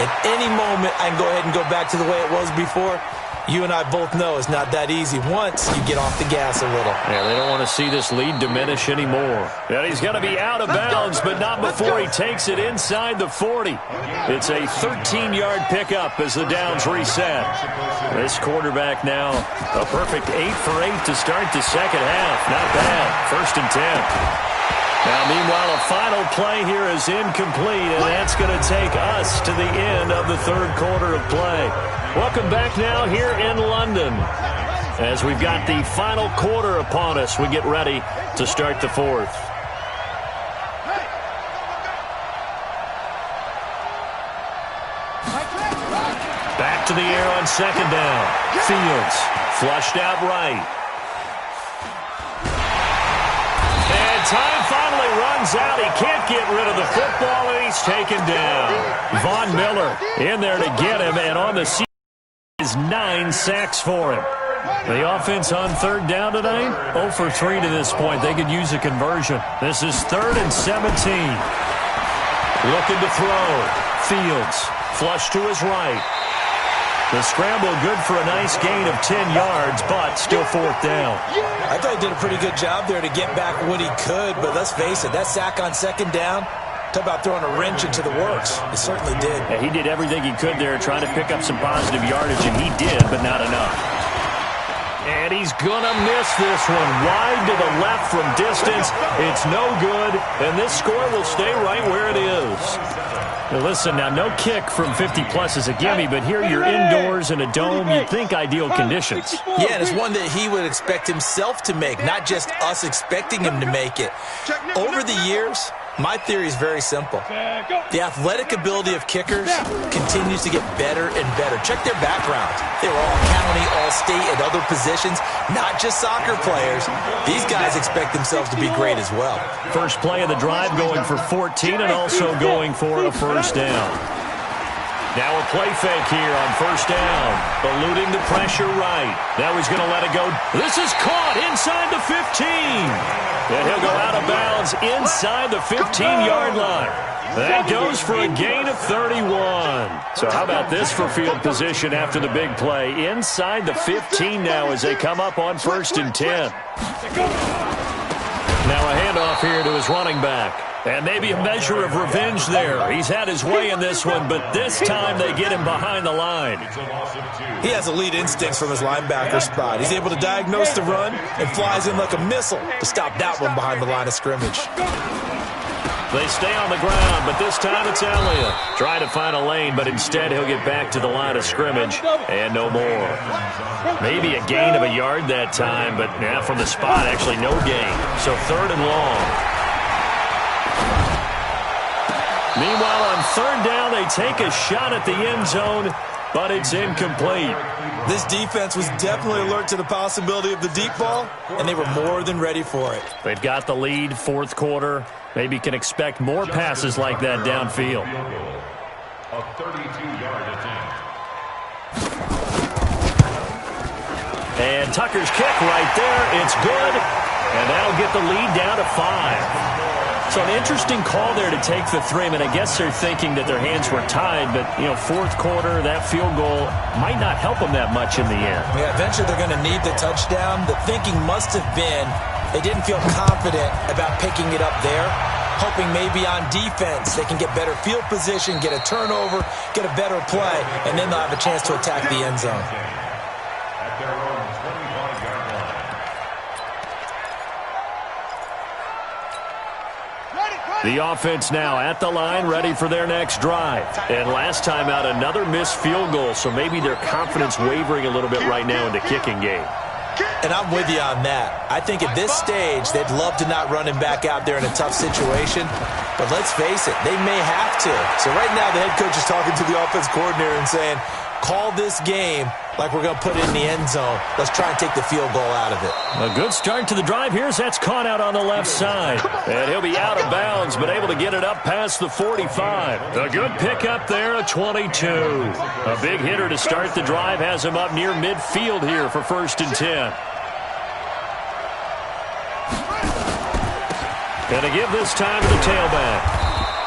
at any moment I can go ahead and go back to the way it was before. You and I both know it's not that easy once you get off the gas a little. Yeah, they don't want to see this lead diminish anymore. And he's going to be out of bounds, but not before he takes it inside the 40. It's a 13-yard pickup as the downs reset. This quarterback now a perfect 8 for 8 to start the second half. Not bad. 1st and 10. Now, meanwhile, a final play here is incomplete, and that's going to take us to the end of the 3rd quarter of play. Welcome back now here in London. As we've got the final quarter upon us, we get ready to start the 4th. Back to the air on 2nd down. Fields flushed out right. Time finally runs out. He can't get rid of the football, and he's taken down. Von Miller in there to get him, and on the season is 9 sacks for him. The offense on 3rd down tonight, 0 for 3 to this point. They could use a conversion. This is 3rd and 17. Looking to throw. Fields flush to his right. The scramble good for a nice gain of 10 yards, but still 4th down. I thought he did a pretty good job there to get back what he could, but let's face it, that sack on 2nd down, talk about throwing a wrench into the works. It certainly did. Yeah, he did everything he could there trying to pick up some positive yardage, and he did, but not enough. And he's going to miss this one. Wide to the left from distance. It's no good, and this score will stay right where it is. Now listen, now no kick from 50-plus is a gimme, but here you're indoors in a dome. You'd think ideal conditions. Yeah, and it's one that he would expect himself to make, not just us expecting him to make it. Over the years, my theory is very simple. The athletic ability of kickers continues to get better and better. Check their backgrounds. They were all county, all state, at other positions, not just soccer players. These guys expect themselves to be great as well. First play of the drive going for 14 and also going for a 1st down. Now a play fake here on 1st down. Eluding the pressure right. Now he's going to let it go. This is caught inside the 15. And he'll go out of bounds inside the 15-yard line. That goes for a gain of 31. So how about this for field position after the big play? Inside the 15 now as they come up on 1st and 10. Now a handoff here to his running back. And maybe a measure of revenge there. He's had his way in this one, but this time they get him behind the line. He has elite instincts from his linebacker spot. He's able to diagnose the run and flies in like a missile to stop that one behind the line of scrimmage. They stay on the ground, but this time it's Elliott. Trying to find a lane, but instead he'll get back to the line of scrimmage and no more. Maybe a gain of a yard that time, but yeah, from the spot, actually no gain. So 3rd and long. Meanwhile, on 3rd down, they take a shot at the end zone, but it's incomplete. This defense was definitely alert to the possibility of the deep ball, and they were more than ready for it. They've got the lead, 4th quarter. Maybe can expect more passes like that downfield. A 32-yard attempt. And Tucker's kick right there. It's good, and that'll get the lead down to 5. So an interesting call there to take the 3. I mean, I guess they're thinking that their hands were tied, but, 4th quarter, that field goal might not help them that much in the end. Yeah, eventually they're going to need the touchdown. The thinking must have been they didn't feel confident about picking it up there, hoping maybe on defense they can get better field position, get a turnover, get a better play, and then they'll have a chance to attack the end zone. At their own 25-yard line. The offense now at the line, ready for their next drive. And last time out, another missed field goal, so maybe their confidence wavering a little bit right now in the kicking game. And I'm with you on that. I think at this stage, they'd love to not run him back out there in a tough situation. But let's face it, they may have to. So right now, the head coach is talking to the offense coordinator and saying, call this game like we're going to put it in the end zone. Let's try and take the field goal out of it. A good start to the drive. Here's that's caught out on the left side. And he'll be out of bounds, but able to get it up past the 45. A good pickup there, a 22. A big hitter to start the drive has him up near midfield here for 1st and 10. Going to give this time to the tailback.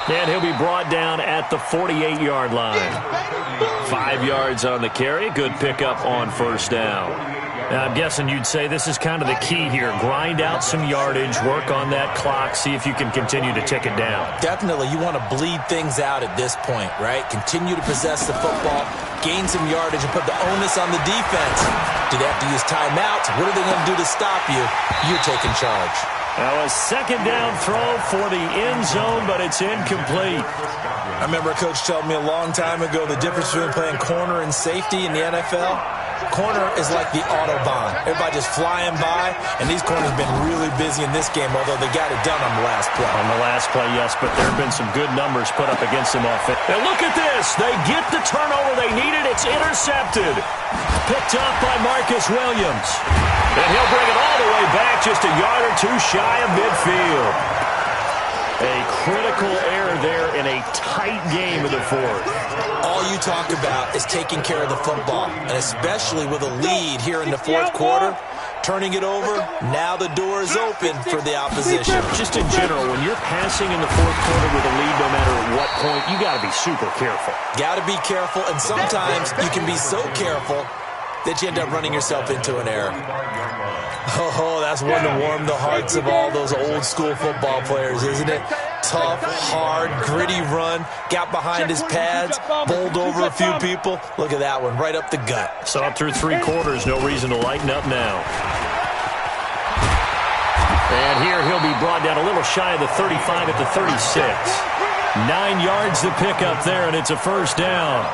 And he'll be brought down at the 48-yard line. 5 yards on the carry. Good pickup on 1st down. Now, I'm guessing you'd say this is kind of the key here. Grind out some yardage, work on that clock, see if you can continue to tick it down. Definitely. You want to bleed things out at this point, right? Continue to possess the football, gain some yardage, and put the onus on the defense. Do they have to use timeouts? What are they going to do to stop you? You're taking charge. Now a 2nd down throw for the end zone, but it's incomplete. I remember a coach told me a long time ago the difference between playing corner and safety in the NFL. Corner is like the Autobahn. Everybody just flying by, and these corners have been really busy in this game, although they got it done on the last play. On the last play, yes, but there have been some good numbers put up against them offense. And look at this. They get the turnover they needed. It's intercepted. Picked up by Marcus Williams. And he'll bring it all the way back, just a yard or two shy of midfield. A critical error there in a tight game of the 4th. All you talk about is taking care of the football, and especially with a lead here in the 4th quarter, turning it over, now the door is open for the opposition. Just in general, when you're passing in the 4th quarter with a lead, no matter at what point, you got to be super careful. Got to be careful, and sometimes you can be so careful that you end up running yourself into an error. Oh, that's one to warm the hearts of all those old school football players, isn't it? Tough, hard, gritty run, got behind his pads, bowled over a few people. Look at that one, right up the gut. So up through 3 quarters, no reason to lighten up now. And here he'll be brought down a little shy of the 35 at the 36. 9 yards to pick up there, and it's a 1st down.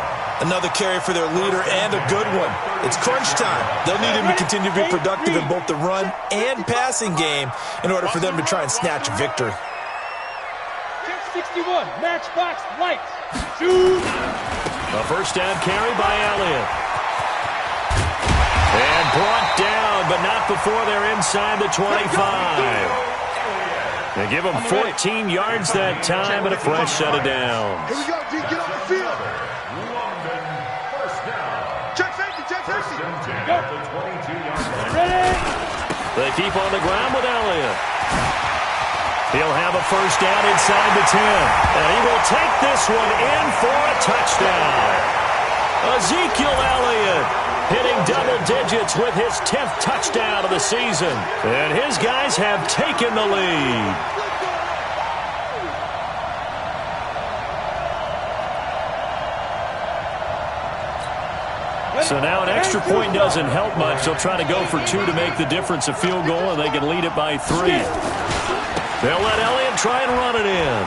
Another carry for their leader, and a good one. It's crunch time. They'll need him to continue to be productive in both the run and passing game in order for them to try and snatch a victory. 61, matchbox lights. Shoot. A 1st down carry by Elliott. And brought down, but not before they're inside the 25. They give him 14 yards that time and a fresh set of downs. Here we go, D. Get on the field. They keep on the ground with Elliott. He'll have a 1st down inside the 10. And he will take this one in for a touchdown. Ezekiel Elliott hitting double digits with his 10th touchdown of the season. And his guys have taken the lead. So now an extra point doesn't help much. They'll try to go for 2 to make the difference a field goal, and they can lead it by 3. They'll let Elliott try and run it in.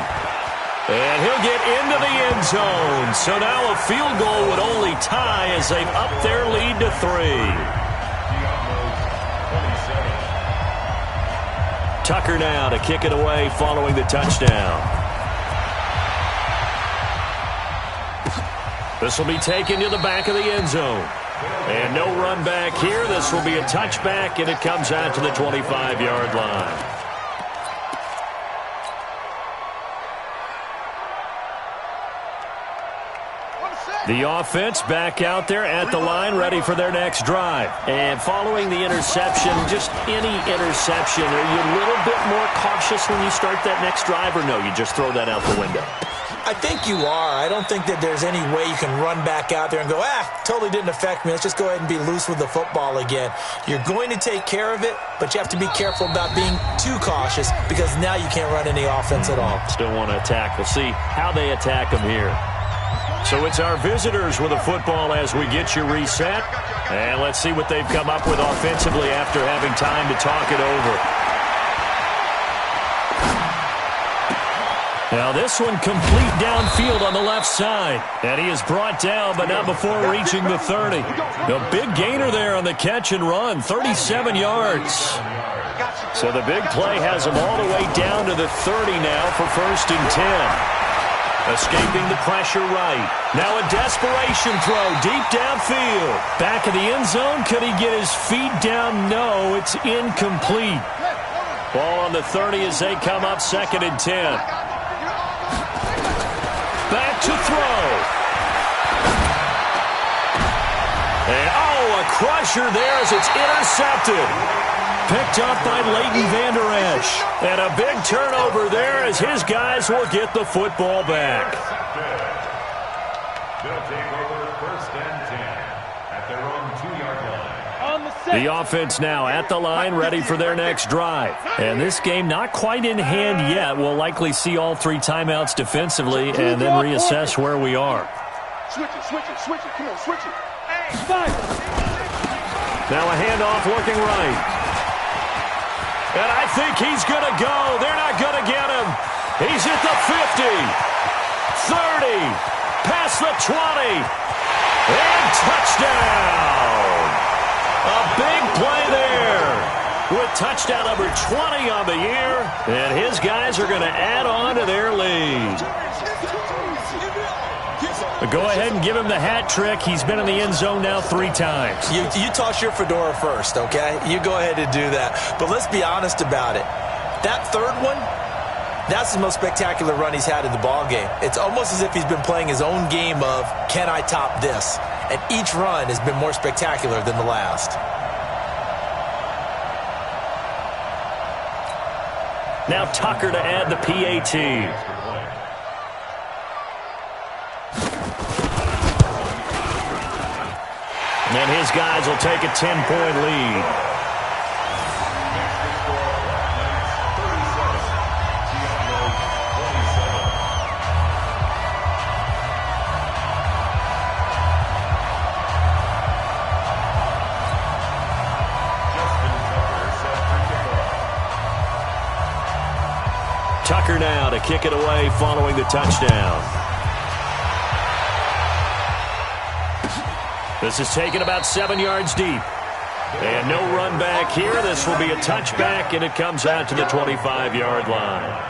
And he'll get into the end zone. So now a field goal would only tie as they've upped their lead to 3. Tucker now to kick it away following the touchdown. This will be taken to the back of the end zone. And no run back here. This will be a touchback, and it comes out to the 25-yard line. The offense back out there at the line, ready for their next drive. And following the interception, just any interception, are you a little bit more cautious when you start that next drive, or no, you just throw that out the window? I think you are. I don't think that there's any way you can run back out there and go, totally didn't affect me. Let's just go ahead and be loose with the football again. You're going to take care of it, but you have to be careful about being too cautious because now you can't run any offense at all. Still want to attack. We'll see how they attack them here. So it's our visitors with the football as we get you reset. And let's see what they've come up with offensively after having time to talk it over. Now this one complete downfield on the left side. And he is brought down, but not before reaching the 30. A big gainer there on the catch and run, 37 yards. So the big play has him all the way down to the 30 now for 1st and 10. Escaping the pressure right. Now a desperation throw deep downfield. Back of the end zone. Could he get his feet down? No, it's incomplete. Ball on the 30 as they come up 2nd and 10. Back to throw. And a crusher there as it's intercepted. Picked up by Leighton Vander Esch. And a big turnover there as his guys will get the football back. They'll take over 1st and 10 at their own 2-yard line. The offense now at the line, ready for their next drive. And this game not quite in hand yet. We'll likely see all 3 timeouts defensively and then reassess where we are. Switch it. Come on, switch it. Now a handoff looking right. And I think he's going to go. They're not going to get him. He's at the 50, 30, past the 20, and touchdown. A big play there with touchdown number 20 on the year, and his guys are going to add on to their lead. But go ahead and give him the hat trick. He's been in the end zone now 3 times. You toss your fedora first, okay? You go ahead and do that. But let's be honest about it. That third one, that's the most spectacular run he's had in the ballgame. It's almost as if he's been playing his own game of, can I top this? And each run has been more spectacular than the last. Now Tucker to add the PAT. And his guys will take a 10-point lead. Tucker now to kick it away following the touchdown. This is taken about 7 yards deep. And no run back here. This will be a touchback, and it comes out to the 25-yard line.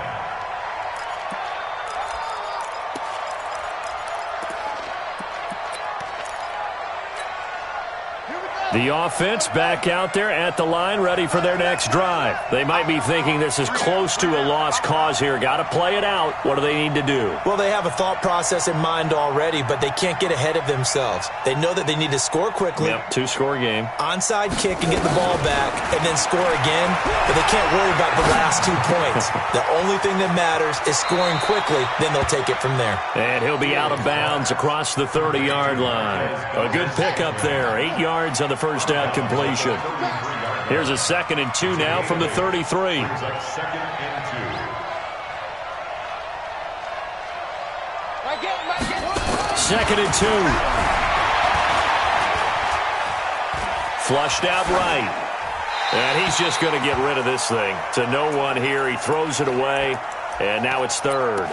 The offense back out there at the line, ready for their next drive. They might be thinking this is close to a lost cause here. Got to play it out. What do they need to do? Well, they have a thought process in mind already, but they can't get ahead of themselves. They know that they need to score quickly. Yep, 2-score game. Onside kick and get the ball back, and then score again. But they can't worry about the last 2 points. The only thing that matters is scoring quickly. Then they'll take it from there. And he'll be out of bounds across the 30-yard line. A good pickup there. 8 yards on the first down completion. Here's a 2nd and 2 now from the 33. 2nd and 2. Second and 2. Flushed out right. And he's just going to get rid of this thing. To no one here. He throws it away. And now it's 3rd.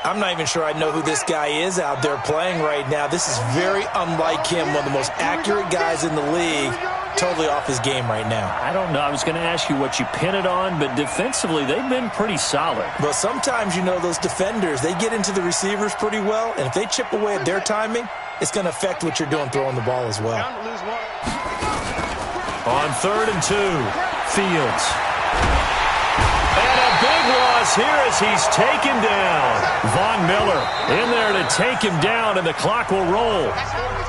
I'm not even sure I know who this guy is out there playing right now. This is very unlike him, one of the most accurate guys in the league, totally off his game right now. I don't know. I was going to ask you what you pin it on, but defensively, they've been pretty solid. Well, sometimes, you know, those defenders, they get into the receivers pretty well, and if they chip away at their timing, it's going to affect what you're doing throwing the ball as well. On 3rd and 2, Fields. And a big loss here as he's taken down. Von Miller in there to take him down, and the clock will roll.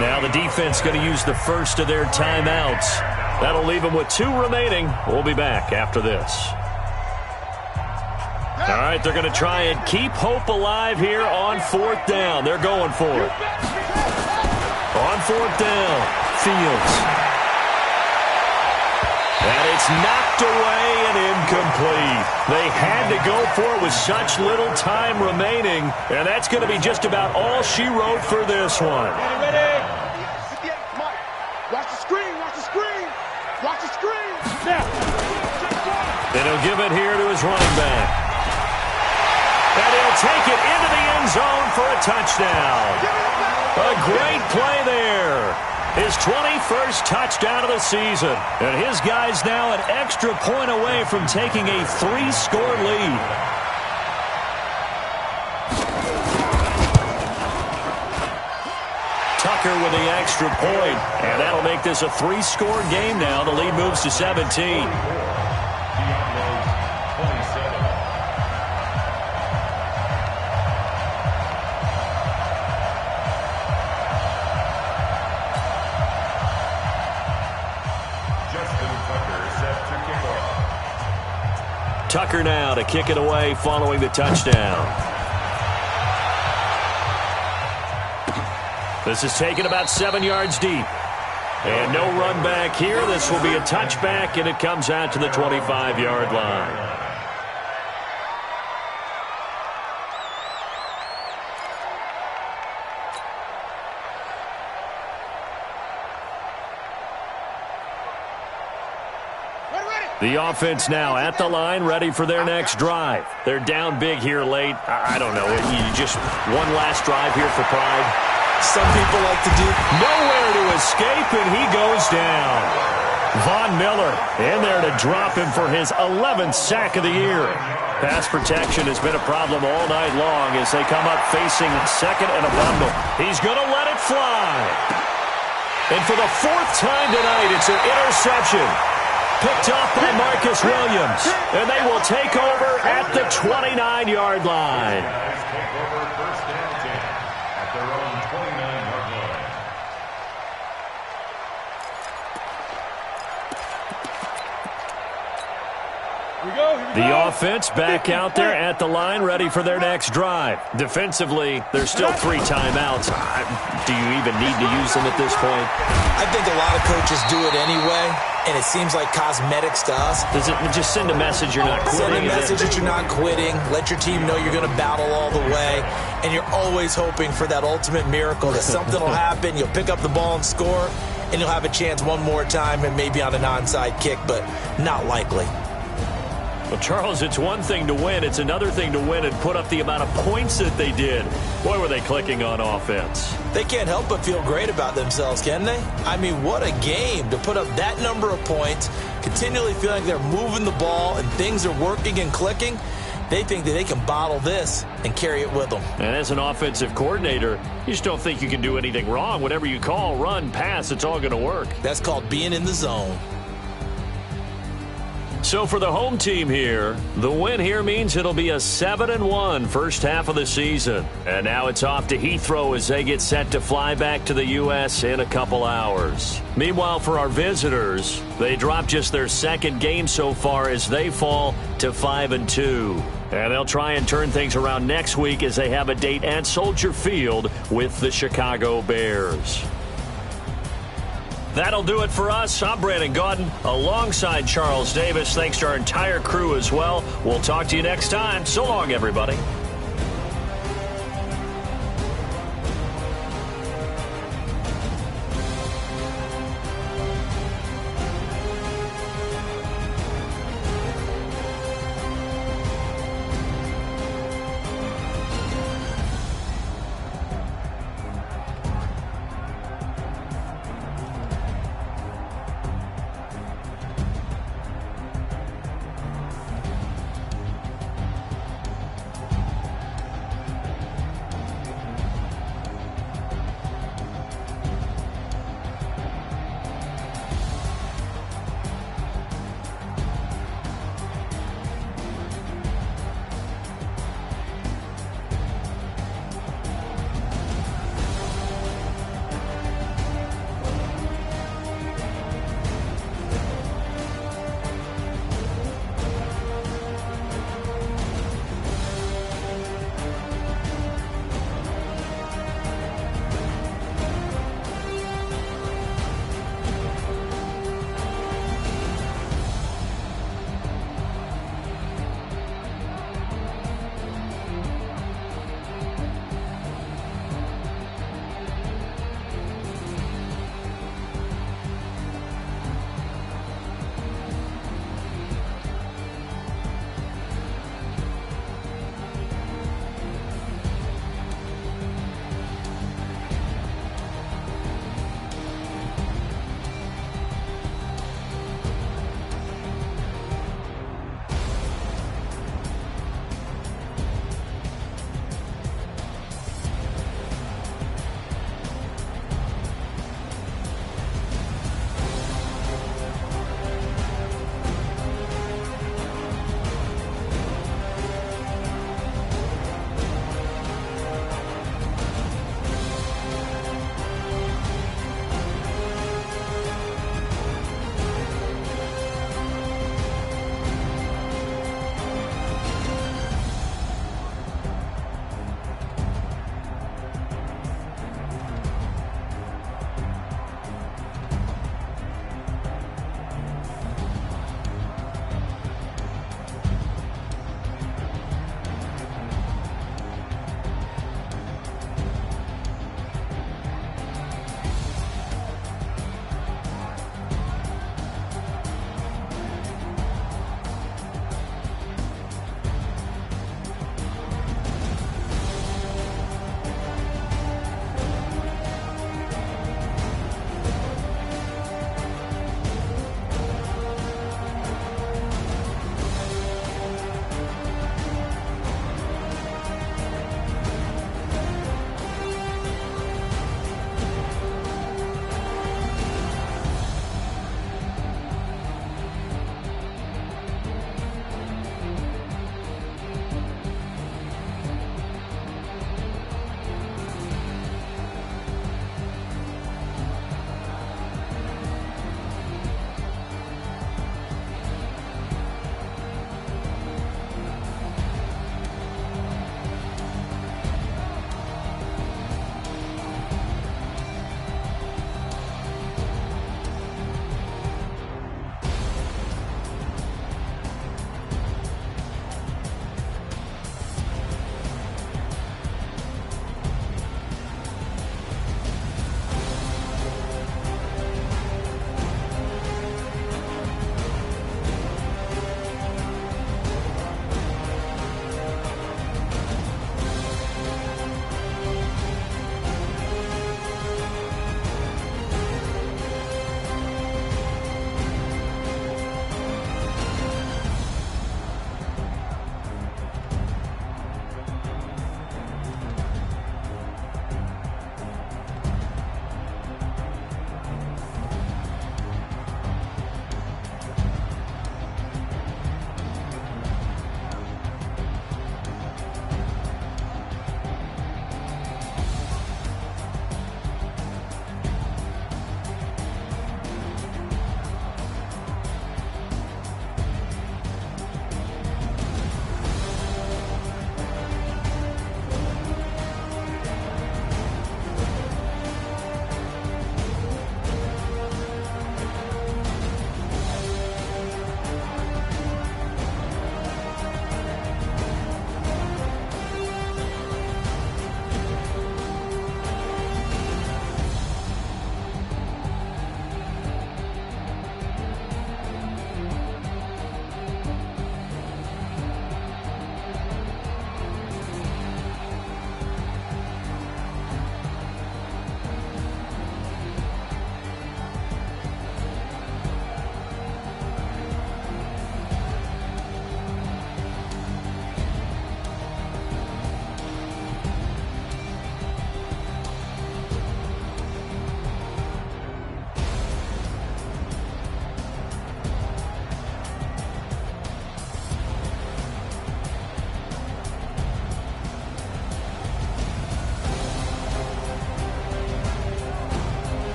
Now the defense going to use the first of their timeouts. That'll leave them with 2 remaining. We'll be back after this. All right, they're going to try and keep hope alive here on 4th down. They're going for it. On 4th down, Fields. And it's knocked away and incomplete. They had to go for it with such little time remaining, and that's going to be just about all she wrote for this one. Ready? Watch the screen, watch the screen, watch the screen. Now. And he'll give it here to his running back. And he'll take it into the end zone for a touchdown. A great play there. His 21st touchdown of the season. And his guy's now an extra point away from taking a 3-score lead. Tucker with the extra point, and that'll make this a 3-score game now. The lead moves to 17. Tucker now to kick it away following the touchdown. This is taken about 7 yards deep. And no run back here. This will be a touchback, and it comes out to the 25-yard line. The offense now at the line, ready for their next drive. They're down big here late. I don't know. You just one last drive here for pride. Some people like to do. Nowhere to escape, and he goes down. Von Miller in there to drop him for his 11th sack of the year. Pass protection has been a problem all night long as they come up facing second and a bundle. He's going to let it fly. And for the 4th time tonight, it's an interception. Picked up by Marcus Williams. And they will take over at the 29-yard line. Take over first and 10 at their own 29-yard line. The offense back out there at the line, ready for their next drive. Defensively, there's still 3 timeouts. Do you even need to use them at this point? I think a lot of coaches do it anyway, and it seems like cosmetics to us. Does it just send a message you're not quitting? Send a message that you're not quitting. Let your team know you're going to battle all the way, and you're always hoping for that ultimate miracle that something will happen, you'll pick up the ball and score, and you'll have a chance one more time and maybe on an onside kick, but not likely. Well, Charles, it's one thing to win. It's another thing to win and put up the amount of points that they did. Boy, were they clicking on offense. They can't help but feel great about themselves, can they? I mean, what a game to put up that number of points, continually feeling like they're moving the ball and things are working and clicking. They think that they can bottle this and carry it with them. And as an offensive coordinator, you just don't think you can do anything wrong. Whatever you call, run, pass, it's all going to work. That's called being in the zone. So for the home team here, the win here means it'll be a 7-1 first half of the season. And now it's off to Heathrow as they get set to fly back to the U.S. in a couple hours. Meanwhile, for our visitors, they drop just their 2nd game so far as they fall to 5-2. And they'll try and turn things around next week as they have a date at Soldier Field with the Chicago Bears. That'll do it for us. I'm Brandon Gaudin alongside Charles Davis. Thanks to our entire crew as well. We'll talk to you next time. So long, everybody.